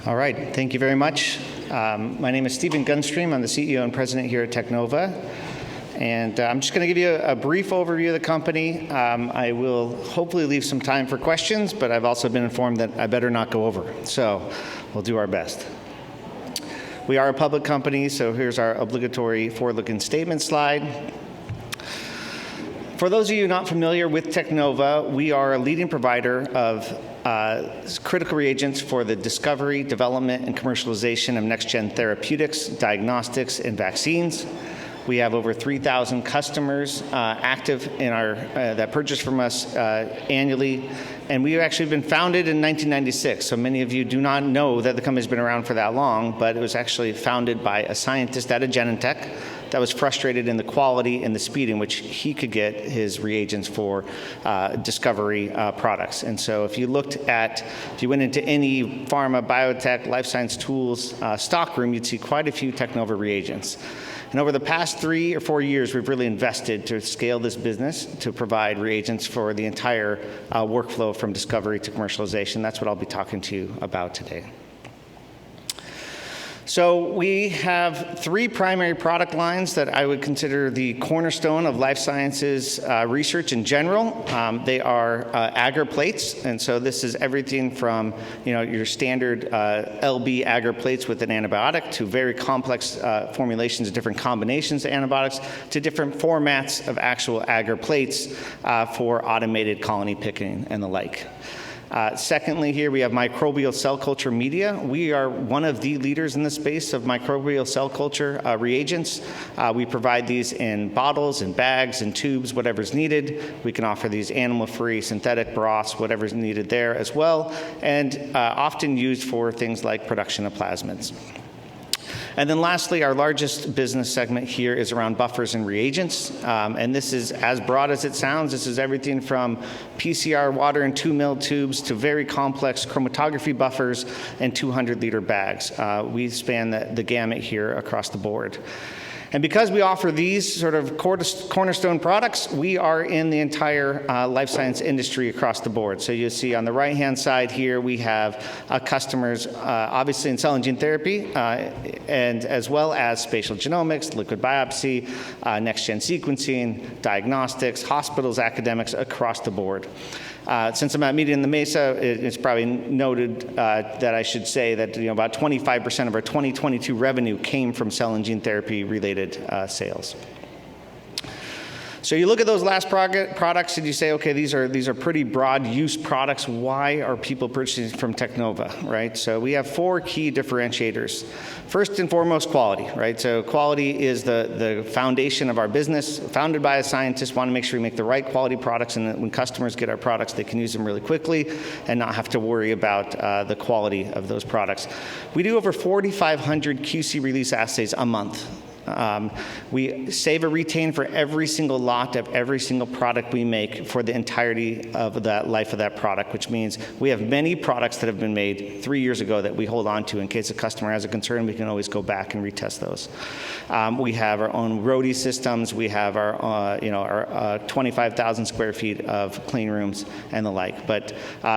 All right, thank you very much. My name is Stephen Gunstream. I'm the CEO and president here at Teknova. And I'm just going to give you a brief overview of the company. I will hopefully leave some time for questions, but I've also been informed that I better not go over. So we'll do our best. We are a public company, so here's our obligatory forward-looking statement slide. For those of you not familiar with Teknova, we are a leading provider of critical reagents for the discovery, development, and commercialization of next-gen therapeutics, diagnostics, and vaccines. We have over 3,000 customers active in our that purchase from us annually, and we've actually been founded in 1996. So many of you do not know that the company's been around for that long, but it was actually founded by a scientist at a Genentech that was frustrated in the quality and the speed in which he could get his reagents for discovery products. And so if you went into any pharma, biotech, life science tools stockroom, you'd see quite a few Teknova reagents. And over the past 3 or 4 years, we've really invested to scale this business to provide reagents for the entire workflow from discovery to commercialization. That's what I'll be talking to you about today. So we have 3 primary product lines that I would consider the cornerstone of life sciences research in general. They are agar plates, and so this is everything from your standard LB agar plates with an antibiotic to very complex formulations of different combinations of antibiotics to different formats of actual agar plates for automated colony picking and the like. Secondly, here we have microbial cell culture media. We are one of the leaders in the space of microbial cell culture reagents. We provide these in bottles, in bags, in tubes, whatever's needed. We can offer these animal-free, synthetic broths, whatever's needed there as well, and often used for things like production of plasmids. And then lastly, our largest business segment here is around buffers and reagents. And this is as broad as it sounds. This is everything from PCR water in 2 ml tubes to very complex chromatography buffers and 200-liter bags. We span the gamut here across the board. And because we offer these sort of cornerstone products, we are in the entire life science industry across the board. So you'll see on the right-hand side here, we have customers obviously in cell and gene therapy, and as well as spatial genomics, liquid biopsy, next-gen sequencing, diagnostics, hospitals, academics, across the board. Since I'm at Media in the Mesa, it's probably noted that I should say that about 25% of our 2022 revenue came from cell and gene therapy related sales. So you look at those last products and you say, okay, these are pretty broad use products. Why are people purchasing from Teknova, right? So we have 4 key differentiators. First and foremost, quality, right? So quality is the foundation of our business. Founded by a scientist, want to make sure we make the right quality products, and that when customers get our products, they can use them really quickly and not have to worry about the quality of those products. We do over 4,500 QC release assays a month. We save a retain for every single lot of every single product we make for the entirety of that life of that product, which means we have many products that have been made 3 years ago that we hold on to in case a customer has a concern. We can always go back and retest those. We have our own Rhody systems. We have our 25,000 square feet of clean rooms and the like. But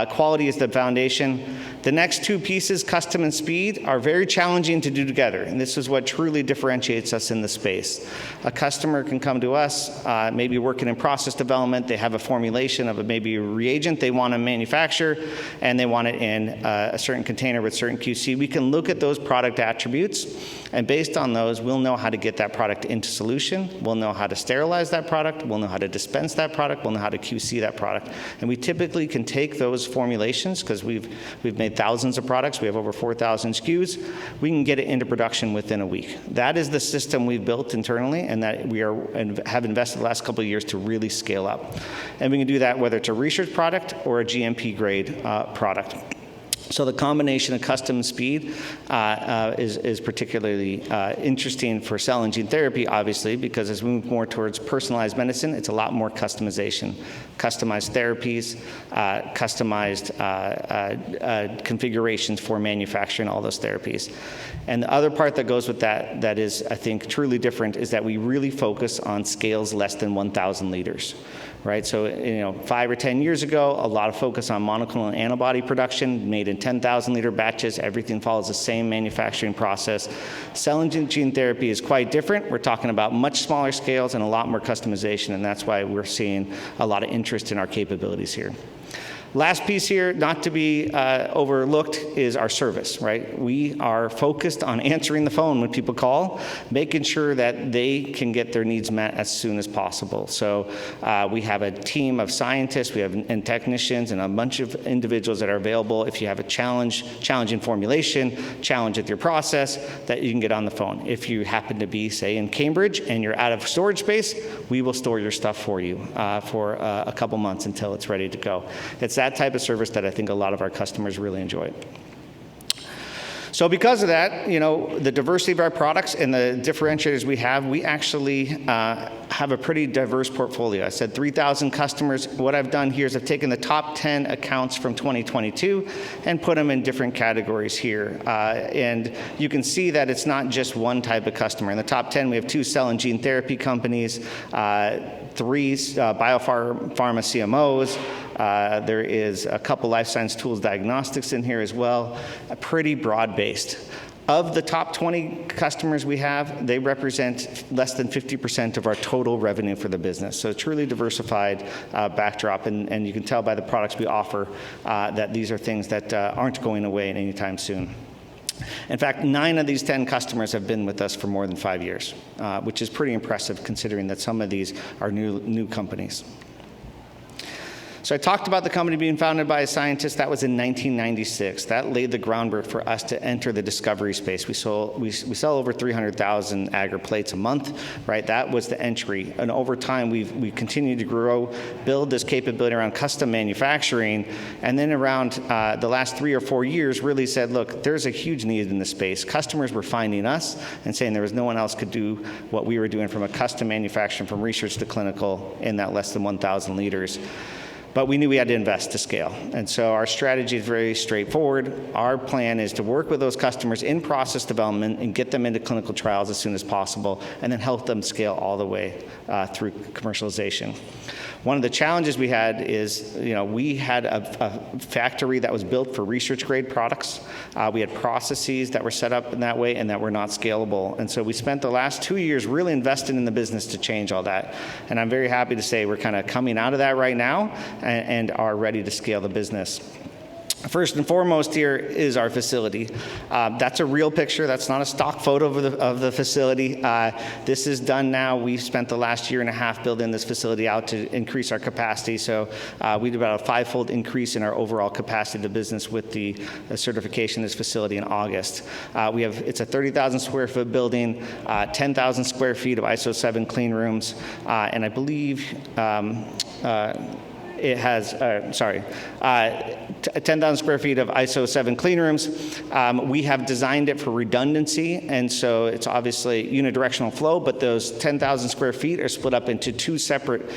quality is the foundation. The next 2 pieces, custom and speed, are very challenging to do together, and this is what truly differentiates us in the space. A customer can come to us, maybe working in process development. They have a formulation of maybe a reagent they want to manufacture, and they want it in a certain container with certain QC. We can look at those product attributes, and based on those, we'll know how to get that product into solution. We'll know how to sterilize that product. We'll know how to dispense that product. We'll know how to QC that product. And we typically can take those formulations, because we've made thousands of products. We have over 4,000 SKUs. We can get it into production within a week. That is the system we've built internally, and that we have invested the last couple of years to really scale up. And we can do that whether it's a research product or a GMP grade product. So the combination of custom and speed is particularly interesting for cell and gene therapy, obviously, because as we move more towards personalized medicine, it's a lot more customization. Customized therapies, customized configurations for manufacturing all those therapies. And the other part that goes with that is, I think, truly different, is that we really focus on scales less than 1,000 liters. right? So, 5 or 10 years ago, a lot of focus on monoclonal antibody production, made in 10,000-liter batches. Everything follows the same manufacturing process. Cell and gene therapy is quite different. We're talking about much smaller scales and a lot more customization, and that's why we're seeing a lot of interest in our capabilities here. Last piece here, not to be overlooked, is our service, right? We are focused on answering the phone when people call, making sure that they can get their needs met as soon as possible. So we have a team of scientists, and technicians, and a bunch of individuals that are available if you have a challenge in formulation, challenge with your process, that you can get on the phone. If you happen to be, say, in Cambridge and you're out of storage space, we will store your stuff for you for a couple months until it's ready to go. It's that type of service that I think a lot of our customers really enjoy. So because of that, the diversity of our products and the differentiators we actually have a pretty diverse portfolio. I said 3,000 customers. What I've done here is I've taken the top 10 accounts from 2022 and put them in different categories here. And you can see that it's not just one type of customer. In the top 10, we have 2 cell and gene therapy companies, 3 biopharma CMOs. There is a couple life science tools diagnostics in here as well. Pretty broad-based. Of the top 20 customers we have, they represent less than 50% of our total revenue for the business. So truly diversified backdrop, and you can tell by the products we offer that these are things that aren't going away anytime soon. In fact, 9 of these 10 customers have been with us for more than 5 years, which is pretty impressive considering that some of these are new companies. So I talked about the company being founded by a scientist. That was in 1996. That laid the groundwork for us to enter the discovery space. We sell over 300,000 agar plates a month, right? That was the entry. And over time, we've continued to grow, build this capability around custom manufacturing, and then around the last 3 or 4 years really said, look, there's a huge need in this space. Customers were finding us and saying there was no one else could do what we were doing from a custom manufacturing, from research to clinical, in that less than 1,000 liters. But we knew we had to invest to scale. And so our strategy is very straightforward. Our plan is to work with those customers in process development and get them into clinical trials as soon as possible, and then help them scale all the way through commercialization. One of the challenges we had is, we had a factory that was built for research-grade products. We had processes that were set up in that way and that were not scalable. And so we spent the last 2 years really investing in the business to change all that. And I'm very happy to say we're kind of coming out of that right now and are ready to scale the business. First and foremost here is our facility. That's a real picture. That's not a stock photo of the facility. This is done now. We've spent the last 1.5 years building this facility out to increase our capacity. So we did about a 5-fold increase in our overall capacity of the business with the certification of this facility in August. It's a 30,000 square foot building, 10,000 square feet of ISO 7 clean rooms, and I believe it has, 10,000 square feet of ISO 7 clean rooms. We have designed it for redundancy, and so it's obviously unidirectional flow, but those 10,000 square feet are split up into 2 separate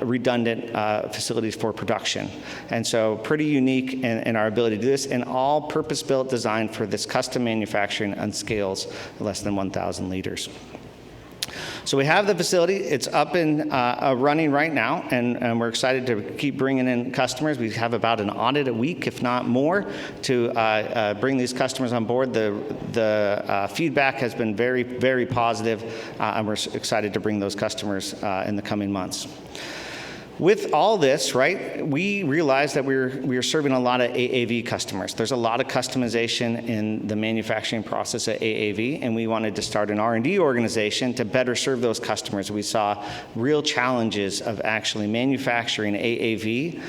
redundant facilities for production. And so pretty unique in our ability to do this, and all purpose-built, designed for this custom manufacturing on scales less than 1,000 liters. So we have the facility. It's up and running right now, and we're excited to keep bringing in customers. We have about an audit a week, if not more, to bring these customers on board. The feedback has been very, very positive, and we're excited to bring those customers in the coming months. With all this, right, we realized that we are serving a lot of AAV customers. There's a lot of customization in the manufacturing process at AAV, and we wanted to start an R&D organization to better serve those customers. We saw real challenges of actually manufacturing AAV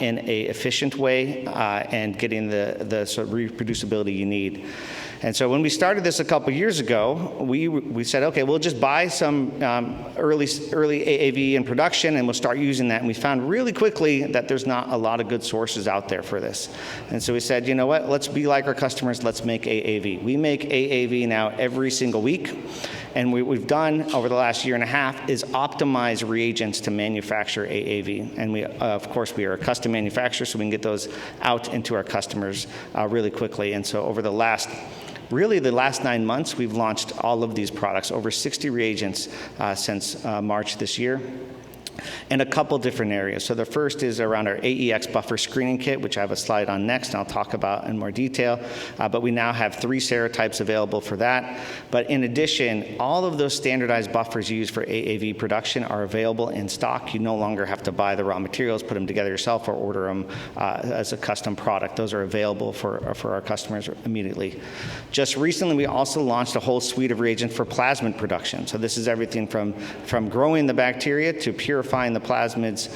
in an efficient way and getting the sort of reproducibility you need. And so when we started this a couple years ago, we said, okay, we'll just buy some early AAV in production, and we'll start using that. And we found really quickly that there's not a lot of good sources out there for this. And so we said, you know what, let's be like our customers, let's make AAV. We make AAV now every single week. And what we've done over the last 1.5 years is optimize reagents to manufacture AAV. And we, of course, we are a custom manufacturer, so we can get those out into our customers really quickly. And so over the last 9 months, we've launched all of these products, over 60 reagents since March this year. in a couple different areas. So the first is around our AEX buffer screening kit, which I have a slide on next, and I'll talk about in more detail. But we now have 3 serotypes available for that. But in addition, all of those standardized buffers used for AAV production are available in stock. You no longer have to buy the raw materials, put them together yourself, or order them as a custom product. Those are available for our customers immediately. Just recently, we also launched a whole suite of reagents for plasmid production. So this is everything from growing the bacteria to purifying the plasmids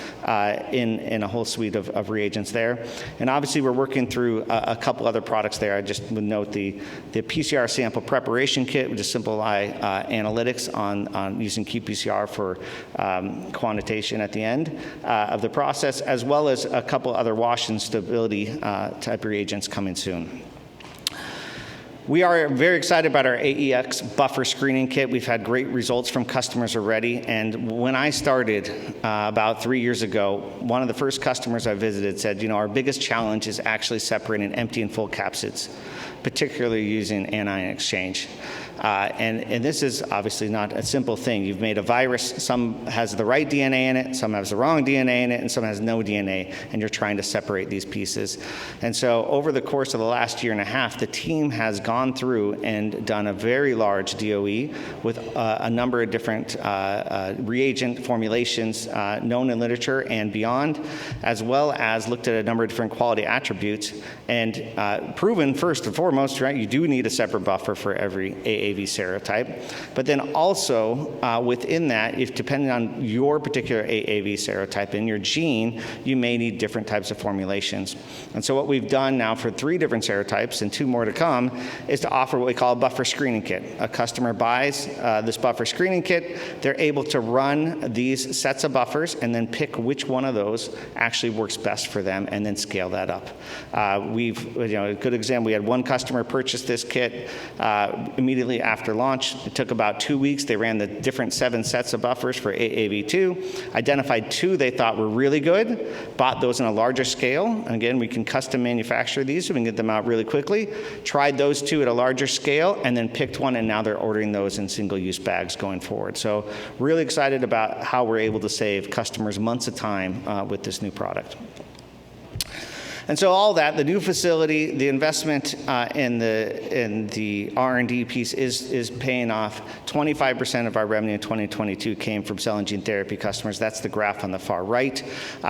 in a whole suite of reagents there. And obviously, we're working through a couple other products there. I just would note the PCR sample preparation kit, which is simplify analytics on using qPCR for quantitation at the end of the process, as well as a couple other wash and stability type reagents coming soon. We are very excited about our AEX buffer screening kit. We've had great results from customers already. And when I started about 3 years ago, one of the first customers I visited said, our biggest challenge is actually separating empty and full capsids, particularly using anion exchange. And this is obviously not a simple thing. You've made a virus, some has the right DNA in it, some has the wrong DNA in it, and some has no DNA, and you're trying to separate these pieces. And so over the course of the last year and a half, the team has gone through and done a very large DOE with a number of different reagent formulations known in literature and beyond, as well as looked at a number of different quality attributes and proven, first and foremost, right, you do need a separate buffer for every AAV serotype. But then also within that, if depending on your particular AAV serotype and your gene, you may need different types of formulations. And so what we've done now for 3 different serotypes and 2 more to come is to offer what we call a buffer screening kit. A customer buys this buffer screening kit, they're able to run these sets of buffers and then pick which one of those actually works best for them and then scale that up. A good example, we had one customer purchase this kit immediately after launch. It took about 2 weeks. They ran the different 7 sets of buffers for AAV2, identified 2 they thought were really good, bought those on a larger scale. And again, we can custom manufacture these so we can get them out really quickly. Tried those 2 at a larger scale and then picked one, and now they're ordering those in single-use bags going forward. So really excited about how we're able to save customers months of time with this new product. And so all that, the new facility, the investment in the R&D piece is paying off. 25% of our revenue in 2022 came from cell and gene therapy customers. That's the graph on the far right.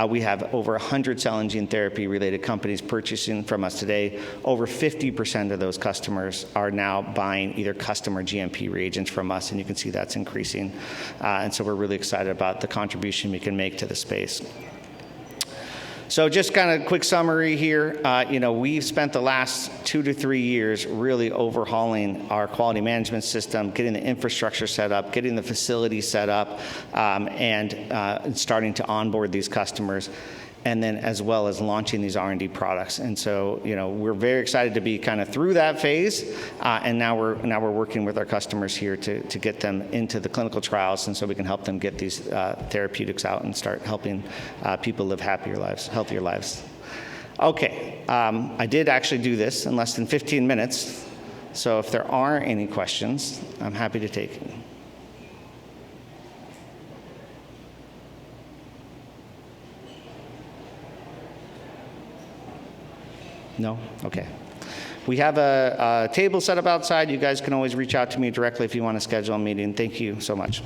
We have over 100 cell and gene therapy related companies purchasing from us today. Over 50% of those customers are now buying either custom or GMP reagents from us, and you can see that's increasing. And so we're really excited about the contribution we can make to the space. So just kind of quick summary here. We've spent the last 2 to 3 years really overhauling our quality management system, getting the infrastructure set up, getting the facility set up, and starting to onboard these customers, and then as well as launching these R&D products. And so, we're very excited to be kind of through that phase, and now we're working with our customers here to get them into the clinical trials, and so we can help them get these therapeutics out and start helping people live happier lives, healthier lives. Okay, I did actually do this in less than 15 minutes, so if there are any questions, I'm happy to take it. No? Okay. We have a table set up outside. You guys can always reach out to me directly if you want to schedule a meeting. Thank you so much.